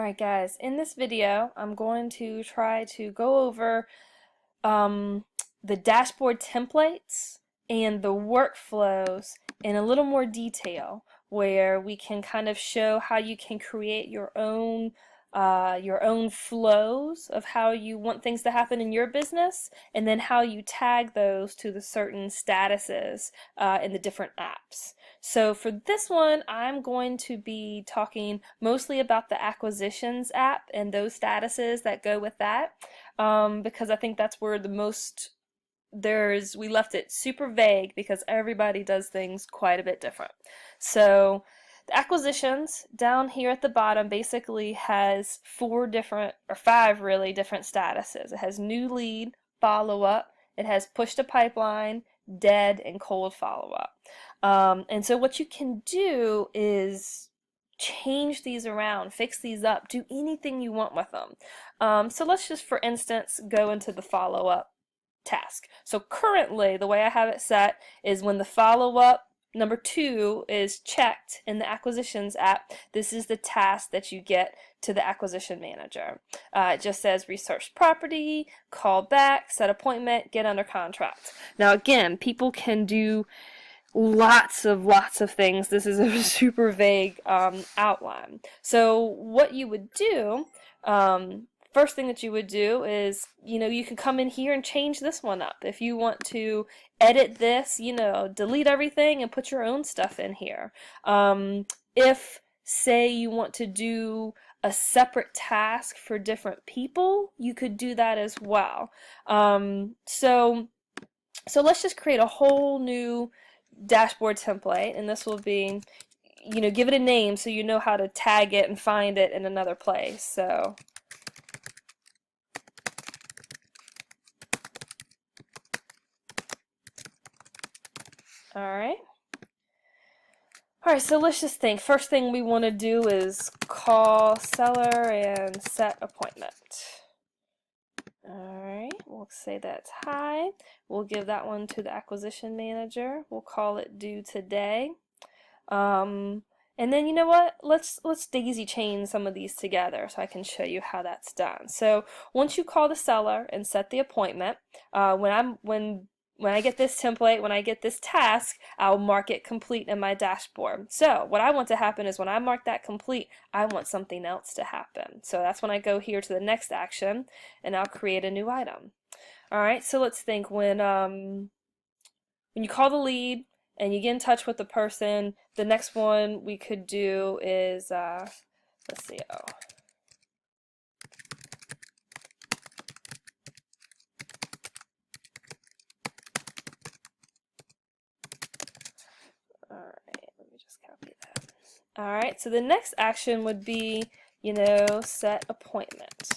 Alright guys, in this video I'm going to try to go over um, the dashboard templates and the workflows in a little more detail, where we can kind of show how you can create your own flows of how you want things to happen in your business, and then how you tag those to the certain statuses in the different apps. So for this one, I'm going to be talking mostly about the acquisitions app and those statuses that go with that, because I think that's where the most we left it super vague because everybody does things quite a bit different. So the acquisitions down here at the bottom basically has five really different statuses. It has new lead, follow-up, it has push to pipeline, dead, and cold follow-up. And so what you can do is change these around, fix these up, do anything you want with them. So let's just, for instance, go into the follow-up task. So currently, the way I have it set is when the follow-up number 2 is checked in the acquisitions app, this is the task that you get to the acquisition manager. It just says research property, call back, set appointment, get under contract. Now again, people can do lots of things. This is a super vague outline. So what you would do, first thing that you would do is, you can come in here and change this one up. If you want to edit this, delete everything and put your own stuff in here. If, say, you want to do a separate task for different people, you could do that as well. So let's just create a whole new dashboard template, and this will be, give it a name so you know how to tag it and find it in another place. So alright, so let's just think. First thing we want to do is call seller and set appointment. Alright, we'll say that's hi. We'll give that one to the acquisition manager. We'll call it due today. And then, you know what, let's daisy chain some of these together so I can show you how that's done. So once you call the seller and set the appointment, when I get this template, when I get this task, I'll mark it complete in my dashboard. So what I want to happen is when I mark that complete, I want something else to happen. So that's when I go here to the next action and I'll create a new item. Alright, so let's think. When you call the lead and you get in touch with the person, the next one we could do is, let's see, alright, let me just copy that. Alright, so the next action would be, set appointment.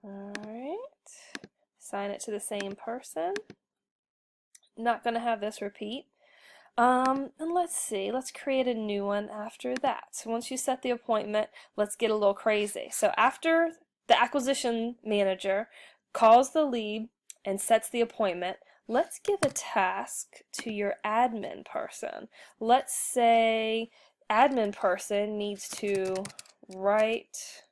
Alright, assign it to the same person. Not going to have this repeat. And let's see, let's create a new one after that. So once you set the appointment, let's get a little crazy. So after the acquisition manager calls the lead and sets the appointment, let's give a task to your admin person. Let's say admin person needs to write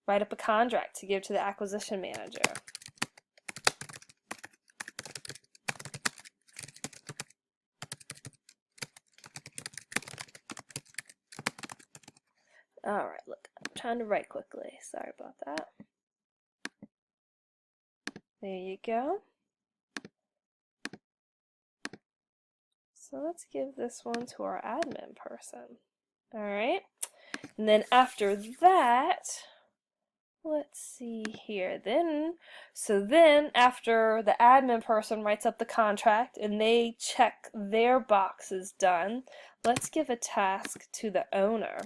up a contract to give to the acquisition manager. Alright, look, I'm trying to write quickly. Sorry about that. There you go. So let's give this one to our admin person. Alright, and then after that, let's see here. Then after the admin person writes up the contract and they check their box is done, let's give a task to the owner.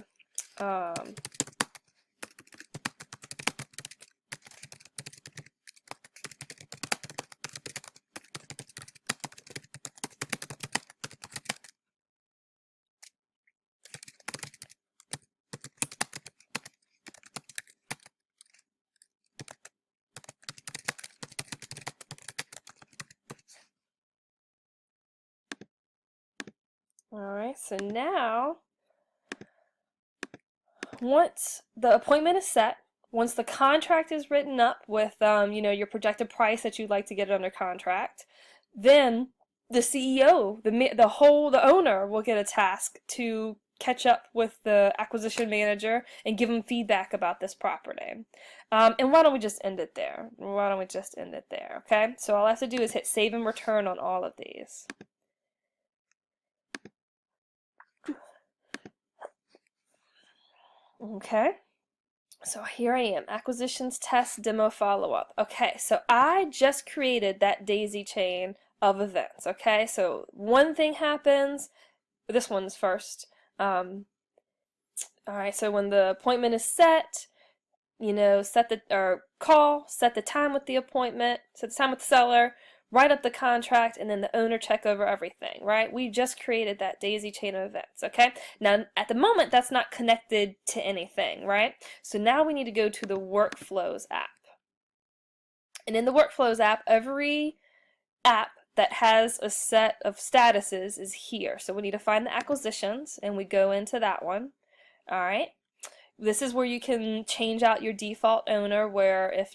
Alright, so now, once the appointment is set, once the contract is written up with your projected price that you'd like to get it under contract, then the CEO, the owner will get a task to catch up with the acquisition manager and give them feedback about this property. And why don't we just end it there? Why don't we just end it there, okay? So all I have to do is hit save and return on all of these. Okay. So here I am, acquisitions, test, demo, follow-up. Okay, so I just created that daisy chain of events, okay? So one thing happens, this one's first. All right, so when the appointment is set, set the time with the appointment, set the time with the seller, write up the contract, and then the owner check over everything, right? We just created that daisy chain of events, okay? Now, at the moment, that's not connected to anything, right? So now we need to go to the Workflows app. And in the Workflows app, every app that has a set of statuses is here. So we need to find the acquisitions, and we go into that one, all right? This is where you can change out your default owner, where if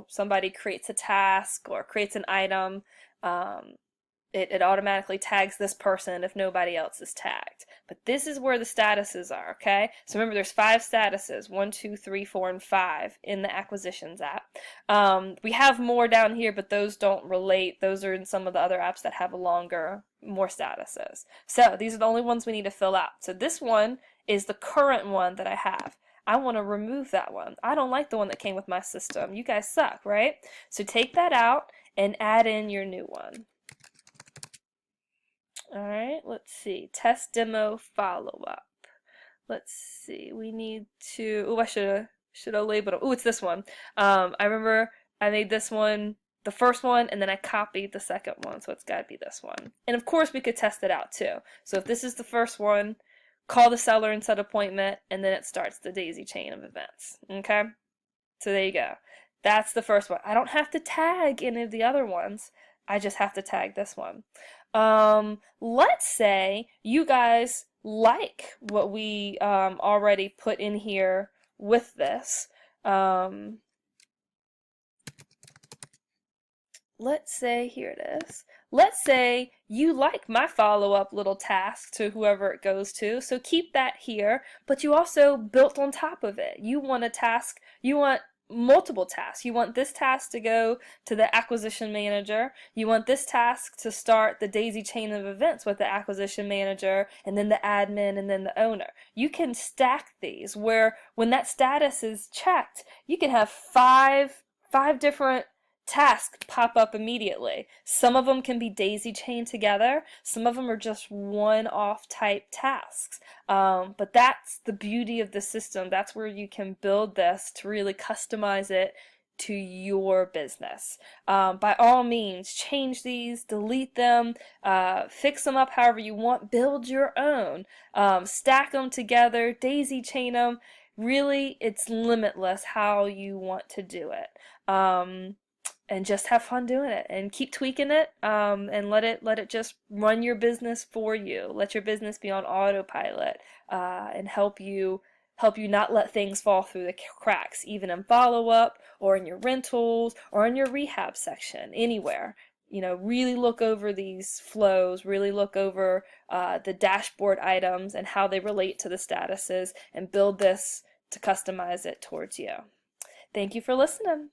somebody creates a task or creates an item, it automatically tags this person if nobody else is tagged. But this is where the statuses are, okay? So remember, there's 5 statuses, 1, 2, 3, 4, and 5 in the acquisitions app. We have more down here, but those don't relate. Those are in some of the other apps that have more statuses. So these are the only ones we need to fill out. So this one is the current one that I have. I want to remove that one. I don't like the one that came with my system. You guys suck, right? So take that out and add in your new one. Alright, let's see. Test, demo, follow-up. Let's see. We need to... Oh, I should have labeled it. Oh, it's this one. I remember I made this one the first one, and then I copied the second one, so it's got to be this one. And of course, we could test it out too. So if this is the first one, call the seller and set appointment, and then it starts the daisy chain of events. Okay? So there you go. That's the first one. I don't have to tag any of the other ones. I just have to tag this one. Let's say you guys like what we already put in here with this. Let's say, here it is. Let's say you like my follow-up little task to whoever it goes to, so keep that here, but you also built on top of it. You want a task, you want multiple tasks. You want this task to go to the acquisition manager. You want this task to start the daisy chain of events with the acquisition manager, and then the admin, and then the owner. You can stack these where when that status is checked, you can have five different tasks pop up immediately. Some of them can be daisy chained together. Some of them are just one-off type tasks. But that's the beauty of the system. That's where you can build this to really customize it to your business. By all means, change these, delete them, fix them up however you want, build your own, stack them together, daisy chain them. Really, it's limitless how you want to do it. And just have fun doing it and keep tweaking it, and let it just run your business for you. Let your business be on autopilot, and help you not let things fall through the cracks, even in follow-up or in your rentals or in your rehab section, anywhere. Really look over these flows, really look over the dashboard items and how they relate to the statuses, and build this to customize it towards you. Thank you for listening.